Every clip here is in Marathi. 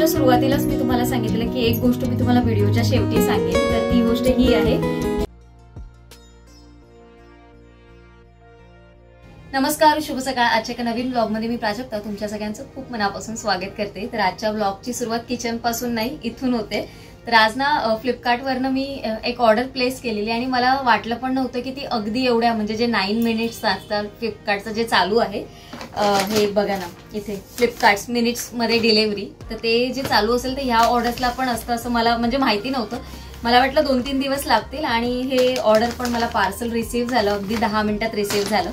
व्हिडिओच्या सुरुवातीलाच मी तुम्हाला सांगितलं की एक गोष्ट मी तुम्हाला व्हिडिओच्या शेवटी सांगेन, तर ती गोष्ट ही आहे। नमस्कार, शुभ सकाळ। आजच्या एका नवीन ब्लॉग मध्ये मी प्राजक्ता तुमच्या सगळ्यांचं खूप मनापासून स्वागत करते। तर आजच्या ब्लॉगची सुरुवात किचन पासून नाही, इथून होते। तर आज ना फ्लिपकार्ट वरनं मी एक ऑर्डर प्लेस केलेली आणि मला वाटलं पण नव्हतं की ती अगदी एवढ्या म्हणजे जे 9 मिनिट्स असतात फ्लिपकार्टचं जे चालू आहे, हे बघा ना इथे फ्लिपकार्ट मिनिट्स मध्ये डिलिव्हरी, तर ते जे चालू असेल ते ह्या ऑर्डर्सला पण असतं असं मला म्हणजे माहिती नव्हतं। मला वाटलं 2-3 दिवस लागतील आणि हे ऑर्डर पण मला पार्सल रिसीव्ह झालं, अगदी 10 मिनिटात रिसीव्ह झालं।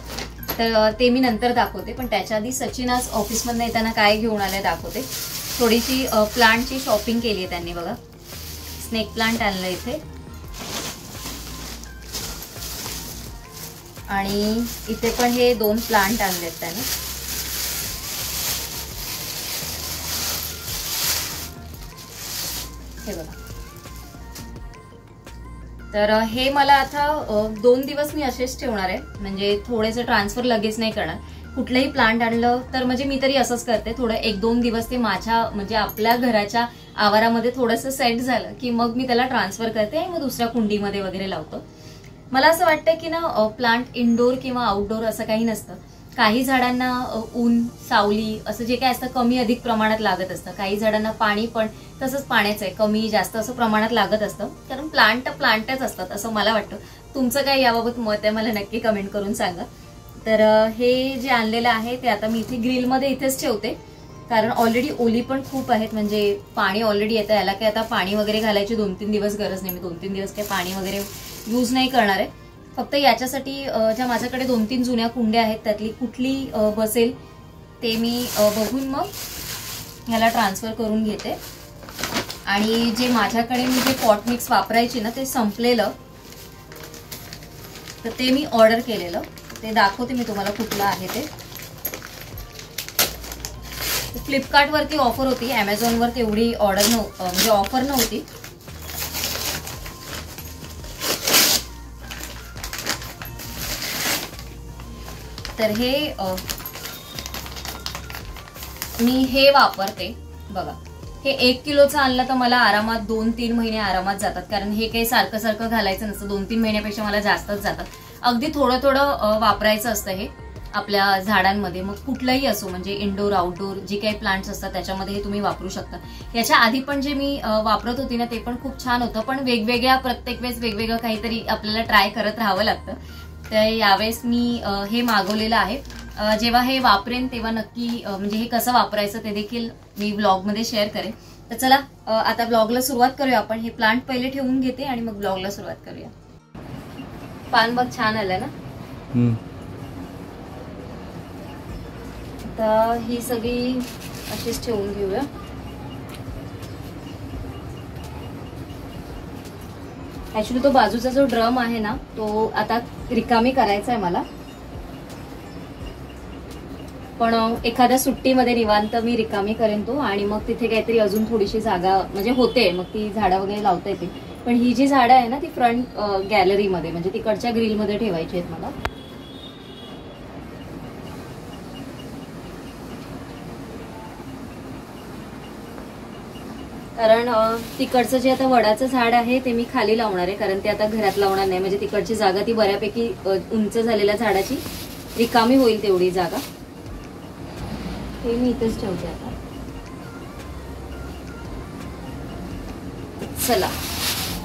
तर ते मी नंतर दाखवते, पण त्याच्या आधी सचिन आज ऑफिसमधनं येताना काय घेऊन आले दाखवते। थोडीशी प्लांटची शॉपिंग केली आहे त्यांनी, बघा स्नेक प्लांट आणलं इथे आणि इथे पण हे 2 प्लांट आणलेत त्याने। हे बघा, तर हे मला आता 2 दिवस मी असेच ठेवणार आहे, म्हणजे थोडेसे ट्रान्सफर लगेच नाही करणार। कुठलंही प्लांट आणलं तर म्हणजे मी तरी असंच करते, थोडं 1-2 दिवस ते माझ्या म्हणजे आपल्या घराच्या आवारामध्ये थोडंसं सेट झालं की मग मी त्याला ट्रान्सफर करते आणि मग दुसऱ्या कुंडीमध्ये वगैरे लावतो। मला असं वाटतं की ना प्लांट इनडोर किंवा आउटडोर असं काही नसतं। काही झाडांना ऊन सावली असं जे काय असतं कमी अधिक प्रमाणात लागत असतं, काही झाडांना पाणी पण तसंच पाण्याचं आहे कमी जास्त असं प्रमाणात लागत असतं, कारण प्लांटच असतात असं मला वाटतं। तुमचं काय याबाबत मत आहे मला नक्की कमेंट करून सांगा। तर हे जे आणलेलं आहे ते आता मी इथे ग्रिलमध्ये इथेच ठेवते, कारण ऑलरेडी ओली पण खूप आहेत, म्हणजे पाणी ऑलरेडी येतं, याला काय आता पाणी वगैरे घालायची 2-3 दिवस गरज नाही। मी 2-3 दिवस काही पाणी वगैरे यूज नाही करणार आहे, फक्त याच्यासाठी ज्या माझ्याकडे 2-3 जुन्या कुंड्या आहेत त्यातली कुठली बसेल ते मी बघून मग ह्याला ट्रान्सफर करून घेते। आणि जे माझ्याकडे मी जे पॉट मिक्स वापरायची ना ते संपलेलं, तर ते मी ऑर्डर केलेलं, ते दाखवते मी तुम्हाला कुठलं आहे ते। फ्लिपकार्ट वरती ऑफर होती, अमेझॉन वर तेवढी ऑर्डर म्हणजे ऑफर नव्हती। तर हे मी हे वापरते बघा। हे 1 किलोचं आणलं तर मला आरामात 2-3 महिने आरामात जातात, कारण हे काही सारखं सारखं घालायचं नसतं। 2-3 महिन्यापेक्षा मला जास्तच जातात। अगदी थोडं थोडं वापरायचं असतं हे आपल्या झाडांमध्ये, मग कुठलंही असो, म्हणजे इनडोर आउटडोर जे काही प्लांट्स असतात त्याच्यामध्ये हे तुम्ही वापरू शकता। याच्या आधी पण जे मी वापरत होती ना ते पण खूप छान होतं, पण वेगवेगळ्या प्रत्येक वेळेस वेगवेगळं काहीतरी आपल्याला ट्राय करत राहावं लागतं। तर यावेळेस मी हे मागवलेलं आहे। जेव्हा हे वापरेन तेव्हा नक्की म्हणजे हे कसं वापरायचं ते देखील मी ब्लॉगमध्ये शेअर करेन। तर चला आता ब्लॉगला सुरुवात करूया आपण। हे प्लांट पहिले ठेवून घेते आणि मग ब्लॉगला सुरुवात करूया। पान बघ छान आलं ना। तर ही सगळी अशीच ठेवून घेऊया। ऍक्च्युली तो बाजूचा जो ड्रम आहे ना तो आता रिकामी करायचा आहे मला, पण एखाद्या सुट्टीमध्ये निवांत मी रिकामी करेन तो, आणि मग तिथे काहीतरी अजून थोडीशी जागा म्हणजे होते, मग ती झाडं वगैरे लावता येते। पण ही जी झाडं आहे ना ती फ्रंट गॅलरीमध्ये म्हणजे तिकडच्या ग्रिलमध्ये ठेवायची आहेत मला। कारण तिकडचं जे आता वडाचं झाड आहे ते मी खाली लावणार आहे, कारण ते आता घरात लावणार नाही, म्हणजे तिकडची जागा ती बऱ्यापैकी उंच झालेल्या झाडाची रिकामी होईल तेवढी जागा। हे मी इथेच ठेवते आता। चला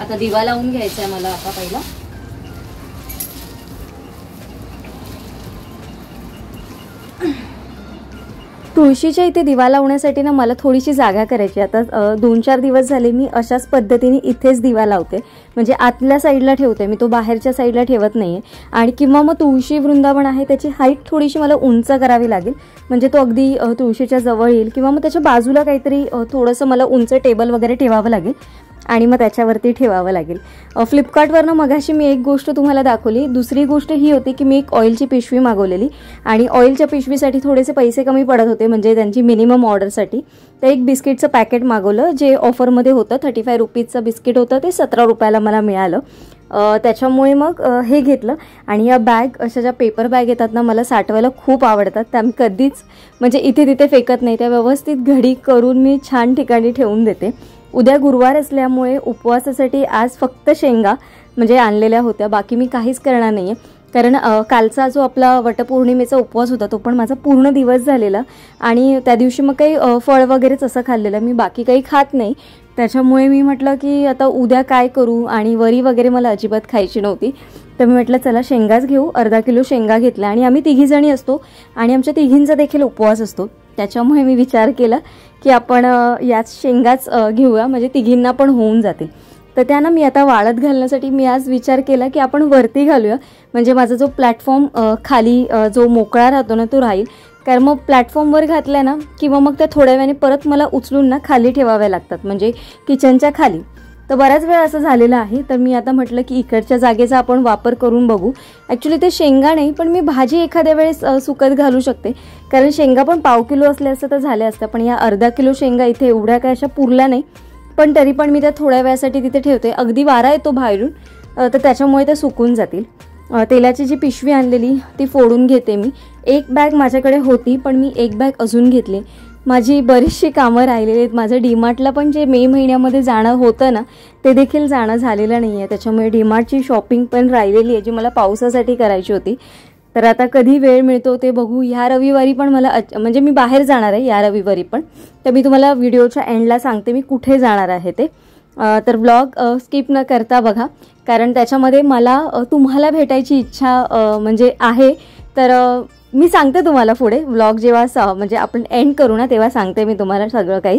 आता दिवा लावून घ्यायचा आहे मला आता पहिला। तुळशीच्या इथे दिवा लावण्यासाठी ना मला थोडीशी जागा करायची। आता 2-4 दिवस झाले मी अशाच पद्धतीने इथेच दिवा लावते, म्हणजे आतल्या साईडला ठेवते मी, तो बाहेरच्या साईडला ठेवत नाहीये। आणि किंवा मग तुळशी वृंदावन आहे त्याची हाईट थोडीशी मला उंच करावी लागेल, म्हणजे तो अगदी तुळशीच्या जवळ येईल, किंवा मग त्याच्या बाजूला काहीतरी थोडंसं मला उंच टेबल वगैरे ठेवावं लागेल। आणि मग त्याच्यावरती ठेवावं लागेल. फ्लिपकार्टवरनं मगाशी मी एक गोष्ट तुम्हाला दाखवली. दुसरी गोष्ट ही होती की मी एक ऑइलची पिशवी मागवलेली आणि ऑइलच्या पिशवीसाठी थोडेसे पैसे कमी पडत होते, म्हणजे त्यांची मिनिमम ऑर्डरसाठी. तर एक बिस्किटचं पॅकेट मागवलं जे ऑफरमध्ये होतं. 35 रुपीजचं बिस्किट होतं, ते 17 रुपयाला मला मिळालं. त्याच्यामुळे मग हे घेतलं. आणि या बॅग अशा ज्या पेपर बॅग येतात ना, मला साठवायला खूप आवडतात. त्या मी कधीच म्हणजे इथे तिथे फेकत नाही, त्या व्यवस्थित घडी करून मी छान ठिकाणी ठेवून देते. उद्या गुरुवार असल्यामुळे उपवासासाठी आज फक्त शेंगा म्हणजे आणलेल्या होत्या, बाकी मी काहीच करणार नाही आहे. कारण कालचा जो आपला वटपौर्णिमेचा उपवास होता तो पण माझा पूर्ण दिवस झालेला आणि त्या दिवशी मग काही फळ वगैरेच असं खाल्लेलं, मी बाकी काही खात नाही. त्याच्यामुळे मी म्हटलं की आता उद्या काय करू, आणि वरी वगैरे मला अजिबात खायची नव्हती. तर मी म्हटलं चला शेंगाच घेऊ. अर्धा किलो शेंगा घेतल्या आणि आम्ही तिघीजणी असतो आणि आमच्या तिघींचा देखील उपवास असतो. त्याच्यामुळे मी विचार केला की आपण याच शेंगाच घेऊया, म्हणजे तिघींना पण होऊन जातील. तर त्यांना मी आता वाळत घालण्यासाठी मी आज विचार केला की आपण वरती घालूया, म्हणजे माझा जो प्लॅटफॉर्म खाली जो मोकळा राहतो ना तो राहील. कारण मग प्लॅटफॉर्मवर घातल्या ना किंवा मग त्या थोड्या वेळाने परत मला उचलून ना खाली ठेवाव्या लागतात, म्हणजे किचनच्या खाली. तर बराच वेळ असं झालेलं आहे. तर मी आता म्हटलं की इकडच्या जागेचा आपण वापर करून बघू. ॲक्च्युली ते शेंगा नाही, पण मी भाजी एखाद्या वेळेस सुकत घालू शकते, कारण शेंगा पण 1/2 किलो असल्या असतं तर झाल्या असत्या. पण या अर्धा किलो शेंगा इथे एवढ्या काय अशा पुरल्या नाही, पण तरी पण मी त्या थोड्या वेळासाठी तिथे ठेवते. अगदी वारा येतो बाहेरून, तर त्याच्यामुळे ते सुकून जातील. तेलाची जी पिशवी आणलेली ती फोडून घेते मी. एक बॅग माझ्याकडे होती, पण मी एक बॅग अजून घेतली. माझी बरीचशी कामं राहिलेली आहेत. माझं डीमार्टला पण जे मे महिन्यामध्ये जाणं होतं ना ते देखील जाणं झालेलं नाही आहे. त्याच्यामुळे डीमार्टची शॉपिंग पण राहिलेली आहे, जी मला पावसासाठी करायची होती. तर आता कधी वेळ मिळतो ते बघू. ह्या रविवारी पण मला म्हणजे मी बाहेर जाणार आहे या रविवारी पण, तर मी तुम्हाला व्हिडिओच्या एंडला सांगते मी कुठे जाणार आहे ते. तर व्लॉग स्किप न करता बघा, कारण त्याच्यामध्ये मला तुम्हाला भेटायची इच्छा म्हणजे आहे. तर मी सांगते तुम्हाला पुढे व्लॉग जेव्हा म्हणजे आपण एंड करू ना तेव्हा सांगते मी तुम्हाला सगळं काही.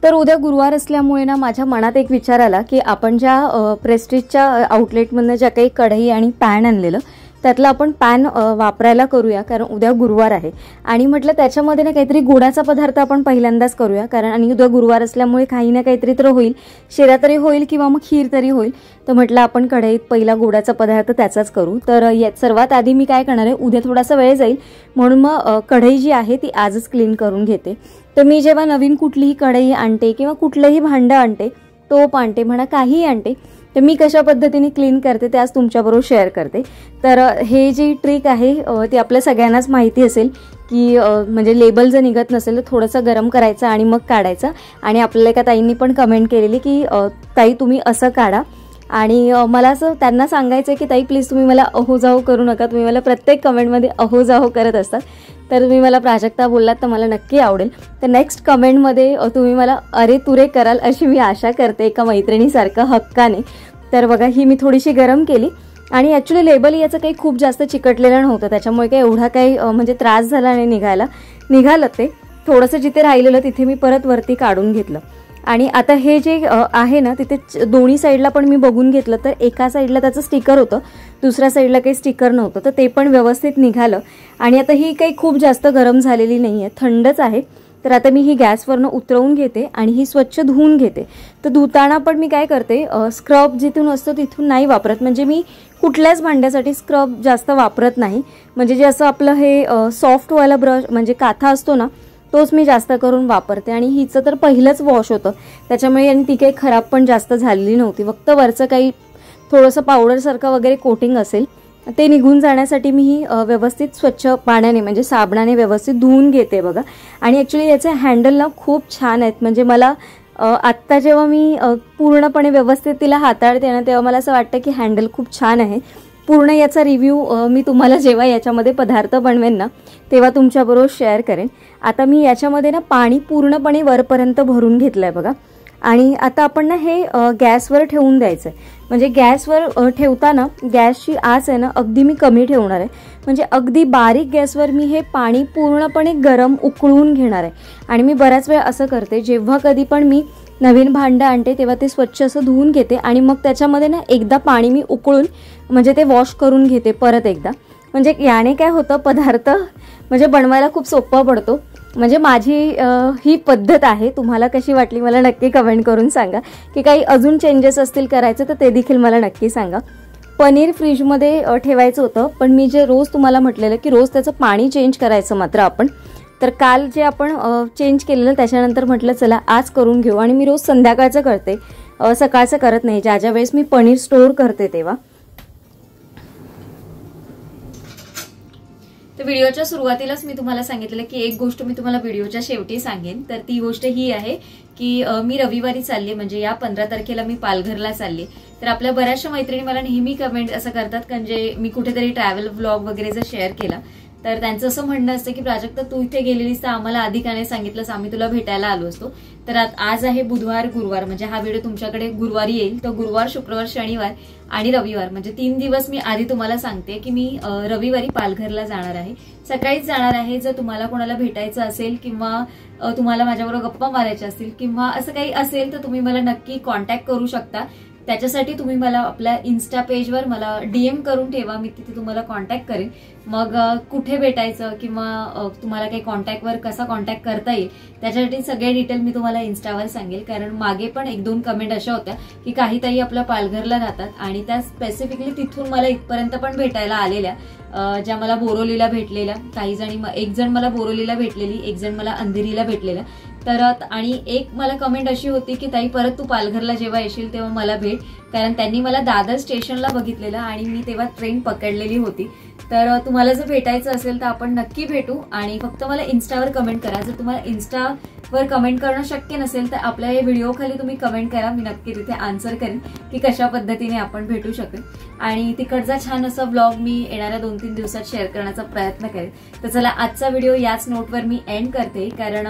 तर उद्या गुरुवार असल्यामुळे ना माझ्या मनात एक विचार आला की आपण ज्या प्रेस्टिजच्या आउटलेटमधनं ज्या काही कढई आणि पॅन आणलेलं त्यातलं आपण पॅन वापरायला करूया, कारण उद्या गुरुवार आहे. आणि म्हटलं त्याच्यामध्ये ना काहीतरी गोडाचा पदार्थ आपण पहिल्यांदाच करूया, कारण आणि उद्या गुरुवार असल्यामुळे काही ना काहीतरी तर होईल, शिरा तरी होईल किंवा मग खीर तरी होईल. तर म्हटलं आपण कढईत पहिला गोडाचा पदार्थ त्याचाच करू. तर सर्वात आधी मी काय करणार आहे, उद्या थोडासा वेळ जाईल म्हणून मग कढई जी आहे ती आजच क्लीन करून घेते. तर मी जेव्हा नवीन कुठलीही कढई आणते किंवा कुठलंही भांडं आणते, टोप आणते म्हणा, काहीही आणते, तर मी कशा पद्धतीने क्लीन करते ते आज तुमच्याबरोबर शेअर करते. तर हे जी ट्रिक आहे ती आपल्या सगळ्यांनाच माहिती असेल की म्हणजे लेबल जर निघत नसेल तर थोडंसं गरम करायचं आणि मग काढायचं. आणि आपल्याला एका ताईंनी पण कमेंट केलेली की ताई तुम्ही असं काढा. आणि मला असं त्यांना सांगायचं की ताई प्लीज तुम्ही मला अहो जाहो करू नका, तुम्ही मला प्रत्येक कमेंटमध्ये अहो जाहो करत असतात. तर तुम्ही मला प्राजक्ता बोललात तर मला नक्की आवडेल. तर नेक्स्ट कमेंटमध्ये तुम्ही मला अरे तुरे कराल अशी मी आशा करते, एका मैत्रिणीसारखं हक्काने. तर बघा ही मी थोडीशी गरम केली आणि ॲक्च्युली लेबल याचं काही खूप जास्त चिकटलेलं नव्हतं, त्याच्यामुळे काही एवढा काही म्हणजे त्रास झाला नाही निघालं ते थोडंसं जिथे राहिलेलं तिथे मी परत वरती काढून घेतलं. आणि आता हे जे आहे ना तिथे दोन्ही साईडला पण मी बघून घेतलं तर एका साईडला त्याचं स्टिकर होतं, दुसऱ्या साईडला काही स्टिकर नव्हतं, तर ते पण व्यवस्थित निघालं. आणि आता ही काही खूप जास्त गरम झालेली नाही आहे, थंडच आहे. तर आता मी ही गॅसवरनं उतरवून घेते आणि ही स्वच्छ धुवून घेते. तर धुताना पण मी काय करते, स्क्रब जिथून असतो तिथून नाही वापरत, म्हणजे मी कुठल्याच भांड्यासाठी स्क्रब जास्त वापरत नाही. म्हणजे जे असं आपलं हे सॉफ्टवाला ब्रश म्हणजे काथा असतो ना तोच मी जास्त करून वापरते. आणि हिचं तर पहिलंच वॉश होतं त्याच्यामुळे आणि ती काही खराब पण जास्त झालेली नव्हती, फक्त वरचं काही थोडंसं पावडरसारखं वगैरे कोटिंग असेल ते निघून जाण्यासाठी मी ही व्यवस्थित स्वच्छ पाण्याने म्हणजे साबणाने व्यवस्थित धुवून घेते बघा. आणि ॲक्च्युली याचे हँडल ना खूप छान आहेत, म्हणजे मला आत्ता जेव्हा मी पूर्णपणे व्यवस्थित तिला हाताळते ना तेव्हा मला असं वाटतं की हँडल खूप छान आहे. पूर्ण याचा रिव्ह्यू मी तुम्हाला जेव्हा याच्यामध्ये पदार्थ बनवेन ना तेव्हा तुमच्याबरोबर शेअर करेन. आता मी याच्यामध्ये ना पाणी पूर्णपणे वरपर्यंत भरून घेतलं आहे बघा. आणि आता आपण ना हे गॅसवर ठेवून द्यायचं आहे. म्हणजे गॅसवर ठेवताना गॅसची आच आहे ना अगदी मी कमी ठेवणार आहे, म्हणजे अगदी बारीक गॅसवर मी हे पाणी पूर्णपणे गरम उकळून घेणार आहे. आणि मी बऱ्याच वेळ असं करते, जेव्हा कधी पण मी नवीन भांडं आणते तेव्हा ते स्वच्छ असं धुवून घेते आणि मग त्याच्यामध्ये ना एकदा पाणी मी उकळून म्हणजे ते वॉश करून घेते परत एकदा. म्हणजे याने काय होतं, पदार्थ म्हणजे बनवायला खूप सोपं पडतो म्हणजे माझी ही पद्धत आहे. तुम्हाला कशी वाटली मला नक्की कमेंट करून सांगा, की काही अजून चेंजेस असतील करायचे तर ते देखील मला नक्की सांगा. पनीर फ्रीजमध्ये ठेवायचं होतं, पण मी जे रोज तुम्हाला म्हटलेलं की रोज त्याचं पाणी चेंज करायचं मात्र आपण, तर काल जे आपण चेंज केलेलं त्याच्यानंतर म्हटलं चला आज करून घेऊ. आणि मी रोज संध्याकाळचं करते, सकाळचं करत नाही, ज्या वेळेस मी पनीर स्टोअर करते तेव्हा. तर व्हिडिओच्या सुरुवातीलाच मी तुम्हाला सांगितलेलं की एक गोष्ट मी तुम्हाला व्हिडिओच्या शेवटी सांगेन. तर ती गोष्ट ही आहे की मी रविवारी चालली, म्हणजे या 15 तारखेला मी पालघरला चालली. तर आपल्या बऱ्याचशा मैत्रिणी मला नेहमी कमेंट असं करतात, म्हणजे मी कुठेतरी ट्रॅव्हल व्लॉग वगैरे जर शेअर केला तर त्यांचं असं म्हणणं असतं की प्राजक्ता तू इथे गेलेलीस तर आम्हाला आधी का नाही सांगितलंस, आम्ही तुला भेटायला आलो असतो. तर आज आहे बुधवार, गुरुवार, म्हणजे हा व्हिडिओ तुमच्याकडे गुरुवारी येईल. तर गुरुवार, शुक्रवार, शनिवार आणि रविवार म्हणजे 3 दिवस मी आधी तुम्हाला सांगते की मी रविवारी पालघरला जाणार आहे. सकाळीच जाणार आहे. जर तुम्हाला कोणाला भेटायचं असेल किंवा तुम्हाला माझ्याबरोबर गप्पा मारायच्या असतील किंवा असं काही असेल तर तुम्ही मला नक्की कॉन्टॅक्ट करू शकता. त्याच्यासाठी तुम्ही मला आपल्या इन्स्टा पेजवर मला DM करून ठेवा, मी तिथे तुम्हाला कॉन्टॅक्ट करेन. मग कुठे भेटायचं किंवा तुम्हाला काही कॉन्टॅक्टवर कसा कॉन्टॅक्ट करता येईल त्याच्यासाठी सगळे डिटेल मी तुम्हाला इन्स्टावर सांगेल. कारण मागे पण 1-2 कमेंट अशा होत्या की काही ताई आपल्या पालघरला राहतात आणि त्या स्पेसिफिकली तिथून मला इथपर्यंत पण भेटायला आलेल्या, ज्या मला बोरोलीला भेटलेल्या. काही जणी, एक जण मला बोरोलीला भेटलेली, एक जण मला अंधेरीला भेटलेल्या. तर आणि एक मला कमेंट अशी होती की ताई परत तू पालघरला जेव्हा येशील तेव्हा मला भेट, कारण त्यांनी मला दादर स्टेशनला बघितलेलं आणि मी तेव्हा ट्रेन पकडलेली होती. तर तुम्हाला जर भेटायचं असेल तर आपण नक्की भेटू. आणि फक्त मला इन्स्टावर कमेंट करा. जर तुम्हाला इन्स्टावर कमेंट करणं शक्य नसेल तर आपल्या या व्हिडिओ खाली तुम्ही कमेंट करा, मी नक्की तिथे आन्सर करेन की कशा पद्धतीने आपण भेटू शकेल. आणि तिकडचा छान असा व्लॉग मी येणाऱ्या 2-3 दिवसात शेअर करण्याचा प्रयत्न करेन. तर चला आजचा व्हिडिओ याच नोटवर मी एंड करते, कारण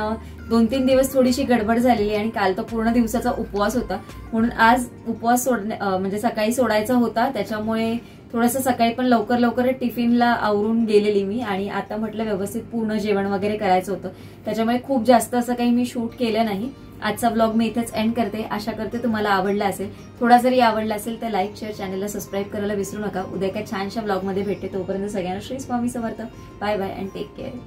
2-3 दिवस थोडीशी गडबड झालेली आणि काल तर पूर्ण दिवसाचा उपवास होता, म्हणून आज उपवास म्हणजे सकाळी सोडायचा होता. त्याच्यामुळे थोडंसं सकाळी पण लवकर टिफिनला आवरून गेलेली मी. आणि आता म्हटलं व्यवस्थित पूर्ण जेवण वगैरे करायचं होतं, त्याच्यामुळे खूप जास्त असं काही मी शूट केलं नाही. आजचा व्लॉग मी इथेच एंड करते. आशा करते तुम्हाला आवडला असेल. थोडा जरी आवडला असेल तर लाईक, शेअर, चॅनलला सबस्क्राईब करायला विसरू नका. उद्या एका छानशा व्लॉगमध्ये भेटते. तोपर्यंत सगळ्यांना Shri Swami Samarth. Bye bye and take care.